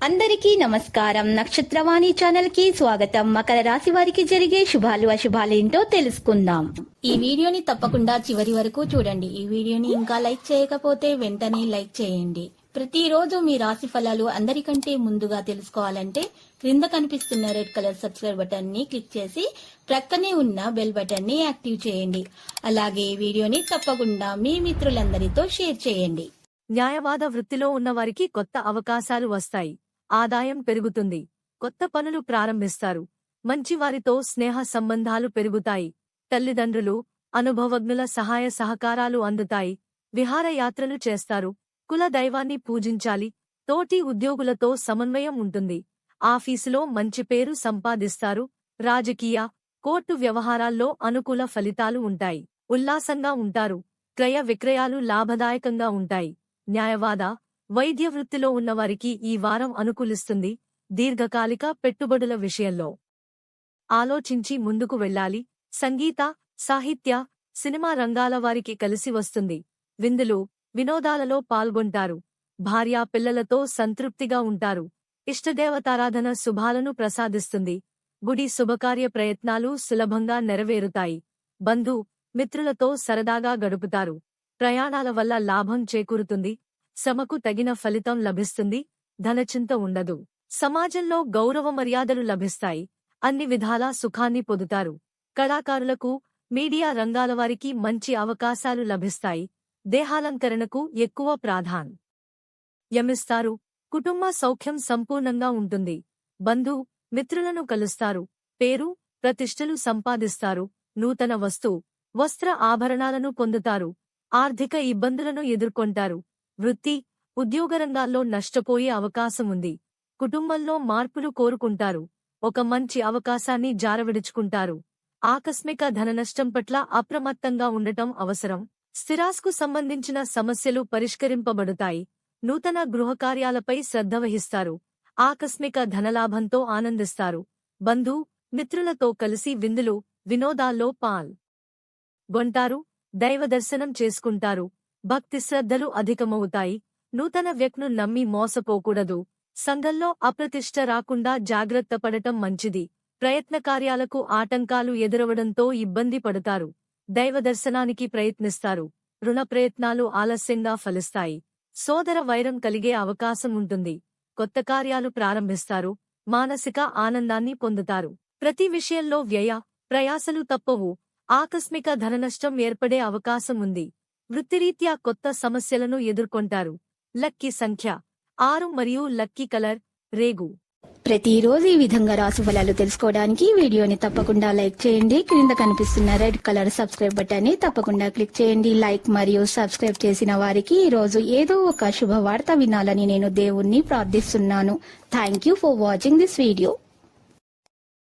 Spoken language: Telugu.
అందరికీ నమస్కారం. నక్షత్రవాణి ఛానల్ కి స్వాగతం. మకర రాశి వారికి జరిగే శుభాలు అశుభాలు ఏంటో తెలుసుకుందాం. ఈ వీడియోని తప్పకుండా చివరి వరకు చూడండి. ఈ వీడియోని ఇంకా లైక్ చేయకపోతే వెంటనే లైక్ చేయండి. ప్రతిరోజు మీ రాశి ఫలాలు అందరికంటే ముందుగా తెలుసుకోవాలంటే క్రింద కనిపిస్తున్న రెడ్ కలర్ సబ్స్క్రైబ్ బటన్ ని క్లిక్ చేసి ప్రక్కనే ఉన్న బెల్ బటన్ ని యాక్టివ్ చేయండి. అలాగే వీడియోని తప్పకుండా మీ మిత్రులందరితో షేర్ చేయండి. న్యాయవాద వృత్తిలో ఉన్నవారికి కొత్త అవకాశాలు వస్తాయి. ఆదాయం పెరుగుతుంది. కొత్త పనులు ప్రారంభిస్తారు. మంచివారితో స్నేహ సంబంధాలు పెరుగుతాయి. తల్లిదండ్రులు, అనుభవజ్ఞుల సహాయ సహకారాలు అందుతాయి. విహారయాత్రలు చేస్తారు. కుల దైవాన్ని పూజించాలి. తోటి ఉద్యోగులతో సమన్వయం ఉంటుంది. ఆఫీసులో మంచి పేరు సంపాదిస్తారు. రాజకీయ, కోర్టు వ్యవహారాల్లో అనుకూల ఫలితాలు ఉంటాయి. ఉల్లాసంగా ఉంటారు. క్రయ విక్రయాలు లాభదాయకంగా ఉంటాయి. న్యాయవాద, వైద్య వృత్తిలో ఉన్నవారికి ఈ వారం అనుకూలిస్తుంది. దీర్ఘకాలిక పెట్టుబడుల విషయంలో ఆలోచించి ముందుకు వెళ్ళాలి. సంగీత, సాహిత్య, సినిమా రంగాల వారికి కలిసి వస్తుంది. విందులు, వినోదాలలో పాల్గొంటారు. భార్యా పిల్లలతో సంతృప్తిగా ఉంటారు. ఇష్టదేవతారాధన శుభాలను ప్రసాదిస్తుంది. గుడి శుభకార్య ప్రయత్నాలు సులభంగా నెరవేరుతాయి. బంధు, మిత్రులతో సరదాగా గడుపుతారు. ప్రయాణాల వల్ల లాభం చేకూరుతుంది. శ్రమకు తగిన ఫలితం లభిస్తుంది. ధనచింత ఉండదు. సమాజంలో గౌరవ మర్యాదలు లభిస్తాయి. అన్ని విధాలా సుఖాన్ని పొందుతారు. కళాకారులకు, మీడియా రంగాల వారికి మంచి అవకాశాలు లభిస్తాయి. దేహాలంకరణకు ఎక్కువ ప్రాధాన్యమిస్తారు. కుటుంబ సౌఖ్యం సంపూర్ణంగా ఉంటుంది. బంధు, మిత్రులను కలుస్తారు. పేరు, ప్రతిష్టలు సంపాదిస్తారు. నూతన వస్త్ర ఆభరణాలను పొందుతారు. ఆర్థిక ఇబ్బందులను ఎదుర్కొంటారు. వృత్తి, ఉద్యోగరంగాల్లో నష్టపోయే అవకాశముంది. కుటుంబంలో మార్పులు కోరుకుంటారు. ఒక మంచి అవకాశాన్ని జారవిడుచుకుంటారు. ఆకస్మిక ధననష్టం పట్ల అప్రమత్తంగా ఉండటం అవసరం. స్థిరాస్తికు సంబంధించిన సమస్యలు పరిష్కరింపబడతాయి. నూతన గృహకార్యాలపై శ్రద్ధ వహిస్తారు. ఆకస్మిక ధనలాభంతో ఆనందిస్తారు. బంధు, మిత్రులతో కలిసి విందులు, వినోదాల్లో పాల్గొంటారు. దైవదర్శనం చేసుకుంటారు. భక్తి శ్రద్ధలు అధికమవుతాయి. నూతన వ్యక్తిను నమ్మి మోసపోకూడదు. సంఘంలో అప్రతిష్ట రాకుండా జాగ్రత్త పడటం మంచిది. ప్రయత్న కార్యాలకు ఆటంకాలు ఎదురవడంతో ఇబ్బంది పడతారు. దైవదర్శనానికి ప్రయత్నిస్తారు. రుణ ప్రయత్నాలు ఆలస్యంగా ఫలిస్తాయి. సోదర వైరం కలిగే అవకాశం ఉంటుంది. కొత్త కార్యాలు ప్రారంభిస్తారు. మానసిక ఆనందాన్ని పొందుతారు. ప్రతి విషయంలో వ్యయ, ప్రయాసలు తప్పవు. ఆకస్మిక ధననష్టం ఏర్పడే అవకాశం ఉంది. వృత్తిరీత్యా కొత్త సమస్యలను ఎదుర్కొంటారు. లక్కీ సంఖ్య 6 మరియు లక్కీ కలర్ రేగు. ప్రతిరోజు ఈ విధంగా రాశి ఫలాలు తెలుసుకోవడానికి వీడియోని తప్పకుండా లైక్ చేయండి. క్రింద కనిపిస్తున్న రెడ్ కలర్ సబ్స్క్రైబ్ బటన్ ని తప్పకుండా క్లిక్ చేయండి. లైక్ మరియు సబ్స్క్రైబ్ చేసిన వారికి ఈ రోజు ఏదో ఒక శుభవార్త వినాలని నేను దేవుణ్ణి ప్రార్థిస్తున్నాను. Thank you for watching this video.